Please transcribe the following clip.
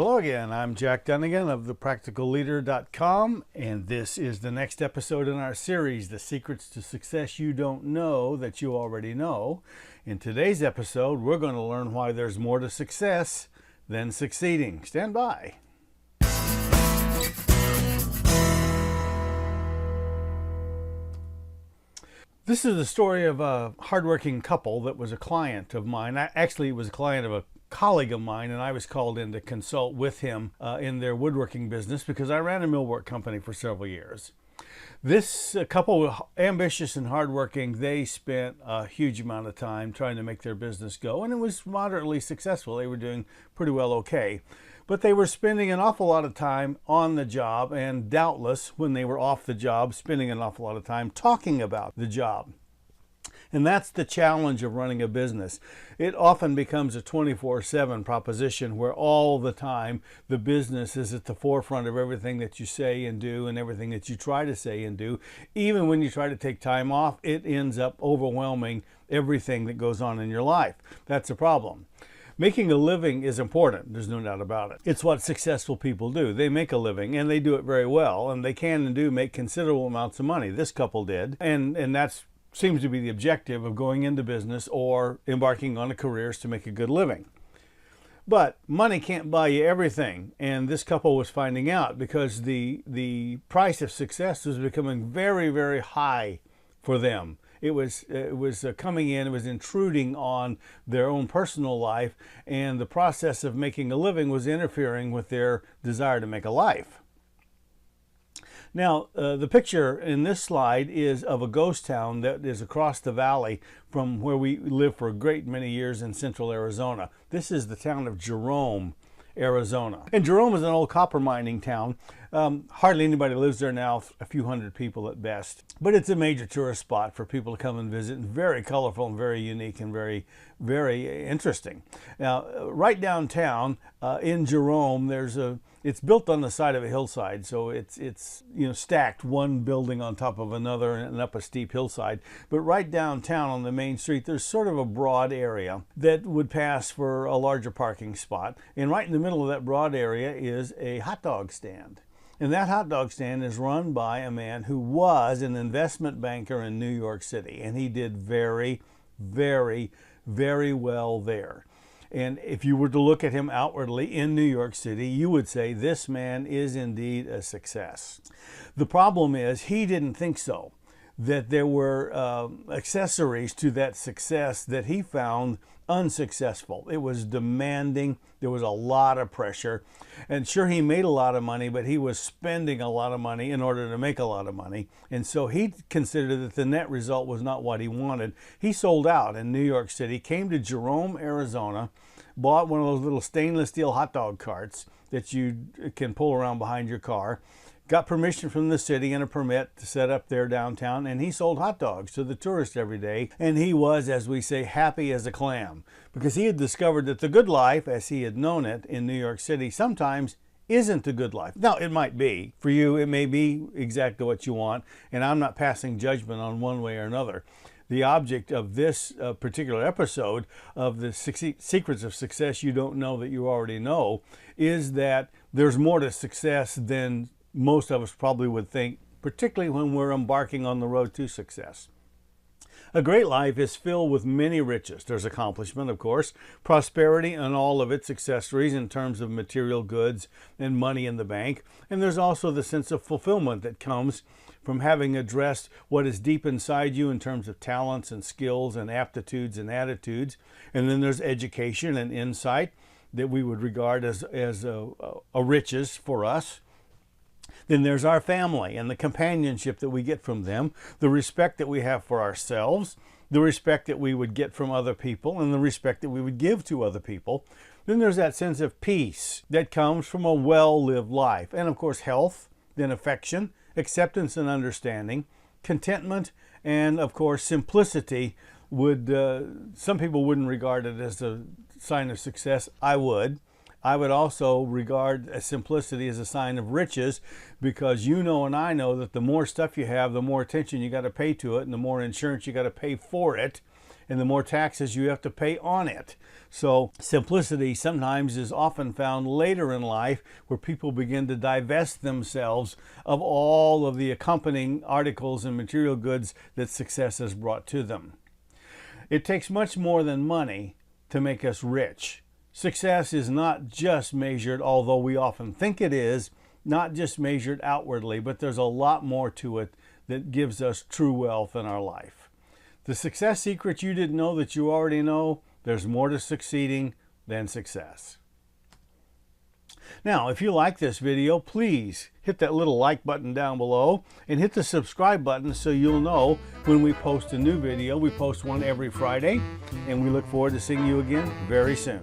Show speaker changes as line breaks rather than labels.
Hello again, I'm Jack Dunigan of thepracticalleader.com, and this is the next episode in our series, The Secrets to Success You Don't Know That You Already Know. In today's episode, we're going to learn why there's more to success than succeeding. Stand by. This is the story of a hardworking couple that was a client of mine. Actually, it was a client of a colleague of mine, and I was called in to consult with him in their woodworking business because I ran a millwork company for several years. This couple was ambitious and hardworking. They spent a huge amount of time trying to make their business go, and it was moderately successful. They were doing pretty well okay. But they were spending an awful lot of time on the job, and doubtless, when they were off the job, spending an awful lot of time talking about the job. And that's the challenge of running a business. It often becomes a 24/7 proposition where all the time the business is at the forefront of everything that you say and do and everything that you try to say and do. Even when you try to take time off, it ends up overwhelming everything that goes on in your life. That's a problem. Making a living is important, there's no doubt about it. It's what successful people do. They make a living and they do it very well, and they can and do make considerable amounts of money. This couple did, and that's seems to be the objective of going into business or embarking on a career is to make a good living. But money can't buy you everything, and this couple was finding out because the price of success was becoming very, very high for them. It was coming in, it was intruding on their own personal life, and the process of making a living was interfering with their desire to make a life. Now, the picture in this slide is of a ghost town that is across the valley from where we lived for a great many years in central Arizona. This is the town of Jerome, Arizona. And Jerome is an old copper mining town. Hardly anybody lives there now, a few hundred people at best. But it's a major tourist spot for people to come and visit, and very colorful and very unique and very, very interesting. Now, right downtown in Jerome, it's built on the side of a hillside, so it's stacked one building on top of another and up a steep hillside. But right downtown on the main street, there's sort of a broad area that would pass for a larger parking spot. And right in the middle of that broad area is a hot dog stand. And that hot dog stand is run by a man who was an investment banker in New York City, and he did very, very, very well there. And if you were to look at him outwardly in New York City, you would say this man is indeed a success. The problem is he didn't think so, that there were accessories to that success that he found unsuccessful. It was demanding. There was a lot of pressure. And sure, he made a lot of money, but he was spending a lot of money in order to make a lot of money. And so he considered that the net result was not what he wanted. He sold out in New York City, came to Jerome, Arizona, bought one of those little stainless steel hot dog carts that you can pull around behind your car, got permission from the city and a permit to set up there downtown, and he sold hot dogs to the tourists every day. And he was, as we say, happy as a clam, because he had discovered that the good life, as he had known it in New York City, sometimes isn't the good life. Now, it might be. For you, it may be exactly what you want, and I'm not passing judgment on one way or another. The object of this particular episode of the Secrets of Success You Don't Know That You Already Know is that there's more to success than most of us probably would think, particularly when we're embarking on the road to success. A great life is filled with many riches. There's accomplishment, of course, prosperity and all of its accessories in terms of material goods and money in the bank. And there's also the sense of fulfillment that comes from having addressed what is deep inside you in terms of talents and skills and aptitudes and attitudes. And then there's education and insight that we would regard as a riches for us. Then there's our family and the companionship that we get from them, the respect that we have for ourselves, the respect that we would get from other people, and the respect that we would give to other people. Then there's that sense of peace that comes from a well-lived life. And of course, health, then affection, acceptance and understanding, contentment, and of course, simplicity some people wouldn't regard it as a sign of success. I would. I would also regard simplicity as a sign of riches, because you know and I know that the more stuff you have, the more attention you got to pay to it, and the more insurance you got to pay for it. and the more taxes you have to pay on it. So simplicity sometimes is often found later in life, where people begin to divest themselves of all of the accompanying articles and material goods that success has brought to them. It takes much more than money to make us rich. Success is not just measured, although we often think it is, not just measured outwardly, but there's a lot more to it that gives us true wealth in our life. The success secret you didn't know that you already know: there's more to succeeding than success. Now, if you like this video, please hit that little like button down below and hit the subscribe button so you'll know when we post a new video. We post one every Friday, and we look forward to seeing you again very soon.